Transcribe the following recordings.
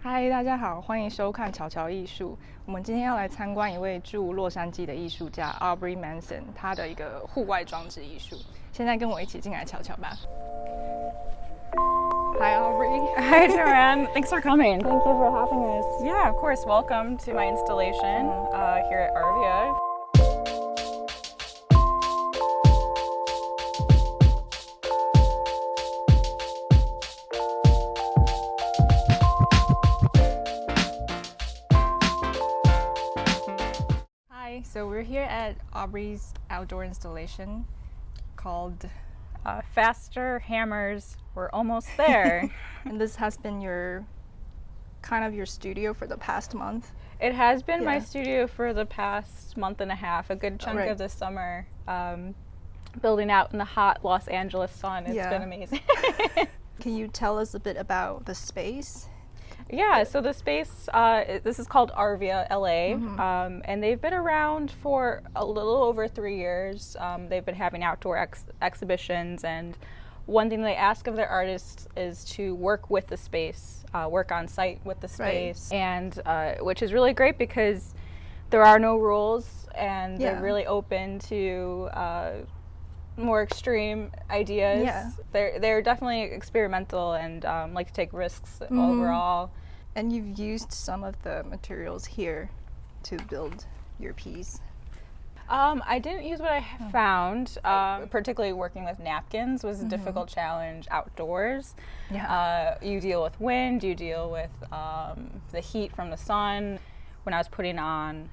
嗨，大家好，欢迎收看瞧瞧艺术。我们今天要来参观一位驻洛杉矶的艺术家 Aubrey Manson， 他的一个户外装置艺术。现在跟我一起进来瞧瞧吧。Hi, Aubrey. Hi, Joanne. Thanks for coming. Thank you for having us. Yeah, of course. Welcome to my installation here at Arvia. Hi, so we're here at Aubrey's outdoor installation called Faster Hammers. We're almost there. and this has been your studio for the past month. It has been my Yeah. studio for the past month and a half, a good chunk Right. of the summer. Building out in the hot Los Angeles sun. It's Yeah. been amazing. Can you tell us a bit about the space? Yeah, so the space, this is called Arvia, LA, and they've been around for a little over 3 years. They've been having outdoor exhibitions, and one thing they ask of their artists is to work with the space, work on site with the space, and which is really great because there are no rules, and they're really open to more extreme ideas. Yeah. They're definitely experimental and like to take risks overall. And you've used some of the materials here to build your piece. I didn't use what I found. Particularly working with napkins was a difficult challenge outdoors. Yeah. You deal with wind, you deal with the heat from the sun. When I was putting on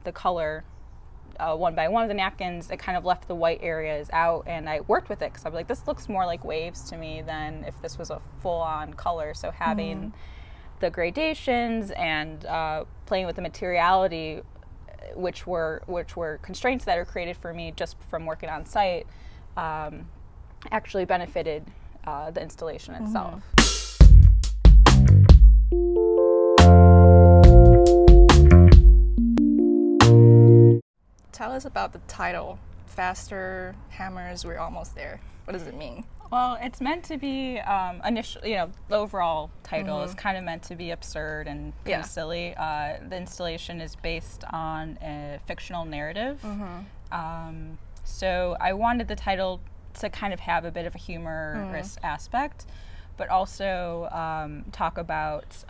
the color one by one of the napkins, it kind of left the white areas out, and I worked with it because I was like, this looks more like waves to me than if this was a full-on color. So having the gradations and playing with the materiality, which were constraints that are created for me just from working on site, actually benefited the installation itself. Tell us about the title, Faster Hammers, We're Almost There. What does it mean? Well, it's meant to be initially, the overall title is kind of meant to be absurd and kind of silly. The installation is based on a fictional narrative. So I wanted the title to kind of have a bit of a humorous aspect, but also talk about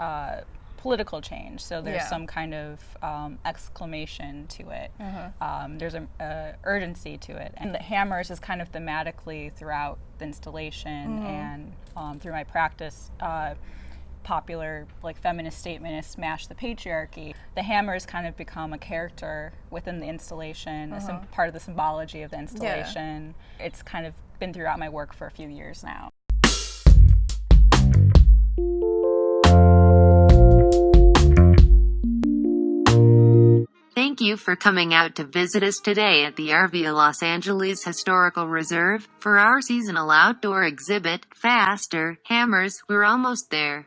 political change. So there's some kind of exclamation to it. There's a urgency to it, and the hammers is kind of thematically throughout the installation and through my practice. Popular like feminist statement is smash the patriarchy. The hammers kind of become a character within the installation, part of the symbology of the installation. It's kind of been throughout my work for a few years now. Thank you for coming out to visit us today at the Arvia Los Angeles Historical Reserve for our seasonal outdoor exhibit, Faster Hammers, We're Almost There.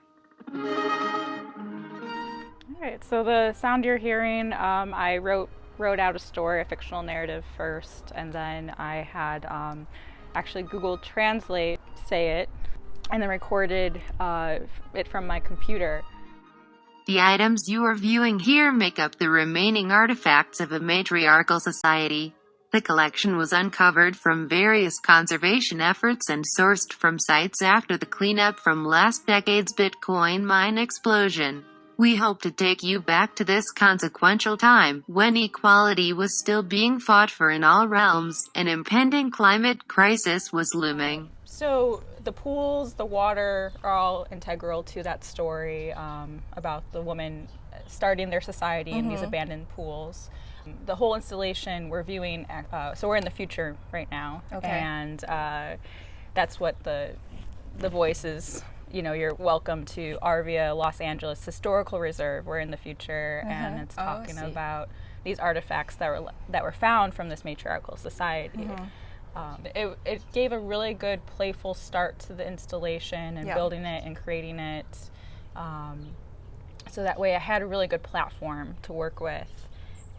Alright, so the sound you're hearing, I wrote out a story, a fictional narrative first, and then I had actually Google Translate say it, and then recorded it from my computer. The items you are viewing here make up the remaining artifacts of a matriarchal society. The collection was uncovered from various conservation efforts and sourced from sites after the cleanup from last decade's Bitcoin mine explosion. We hope to take you back to this consequential time, when equality was still being fought for in all realms, an impending climate crisis was looming. So the pools, the water are all integral to that story about the woman starting their society in these abandoned pools. The whole installation we're viewing, so we're in the future right now, and that's what the voice is. You're welcome to Arvia, Los Angeles Historical Reserve. We're in the future, and it's talking about these artifacts that were found from this matriarchal society. It gave a really good playful start to the installation and building it and creating it. So that way I had a really good platform to work with.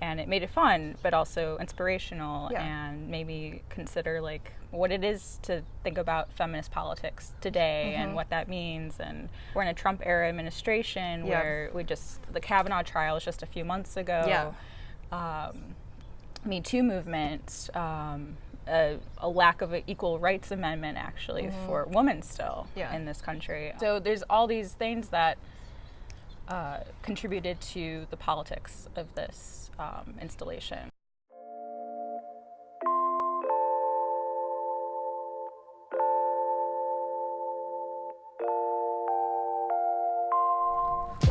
and it made it fun, but also inspirational, and made me consider like what it is to think about feminist politics today and what that means. And we're in a Trump era administration where the Kavanaugh trial was just a few months ago. Me Too movement, a lack of an equal rights amendment actually for women still in this country. So there's all these things that contributed to the politics of this installation.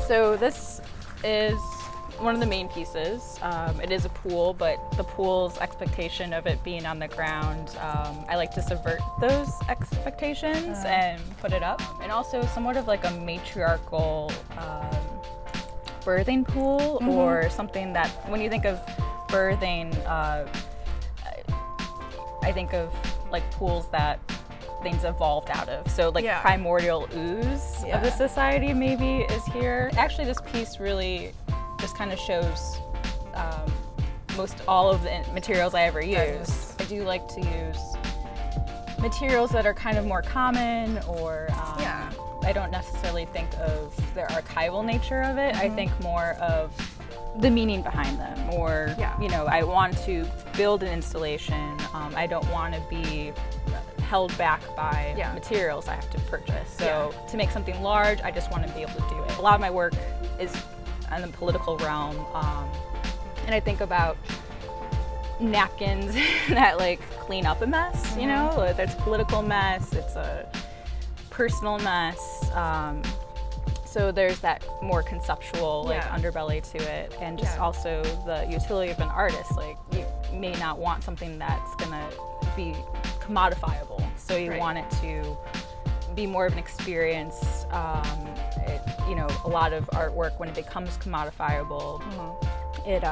So this is one of the main pieces. It is a pool, but the pool's expectation of it being on the ground, I like to subvert those expectations and put it up. And also somewhat of like a matriarchal birthing pool, or something that, when you think of birthing, I think of like pools that things evolved out of. So like primordial ooze of the society maybe is here. Actually, this piece really just kind of shows most all of the materials I ever use. I do like to use materials that are kind of more common, or I don't necessarily think of the archival nature of it. I think more of the meaning behind them, or you know, I want to build an installation. I don't want to be held back by materials I have to purchase. So to make something large, I just want to be able to do it. A lot of my work is in the political realm, and I think about napkins that like clean up a mess, you know? There's political mess, it's a personal mess. So there's that more conceptual like underbelly to it, and just also the utility of an artist. Like, you may not want something that's gonna be commodifiable, so you want it to be more of an experience. You know, a lot of artwork, when it becomes commodifiable, it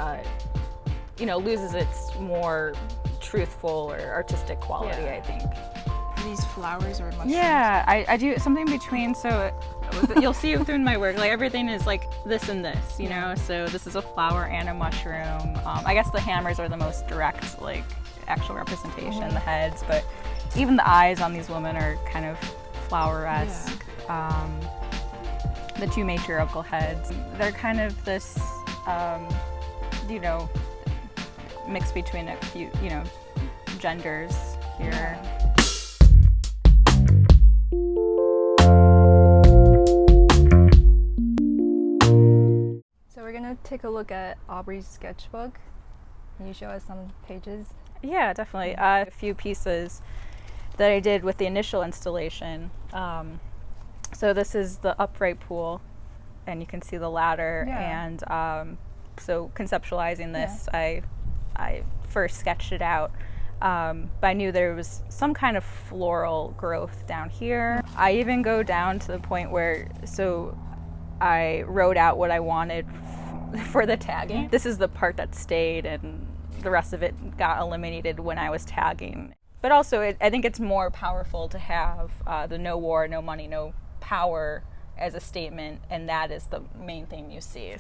you know, loses its more truthful or artistic quality, I think. These flowers or mushrooms? Yeah, I do something between, so you'll see through my work, like everything is like this and this, you know? So this is a flower and a mushroom. I guess the hammers are the most direct, like, actual representation, the heads, but even the eyes on these women are kind of flower-esque. The two matriarchal heads, they're kind of this, you know, mix between a few, you know, genders here. So we're gonna take a look at Aubrey's sketchbook. Can you show us some pages? Yeah, definitely. A few pieces that I did with the initial installation. So this is the upright pool, and you can see the ladder. And so conceptualizing this, I first sketched it out, but I knew there was some kind of floral growth down here. I even go down to the point where, so I wrote out what I wanted for the tagging. This is the part that stayed, and the rest of it got eliminated when I was tagging. But also, I think it's more powerful to have the no war, no money, no power as a statement, and that is the main thing you see.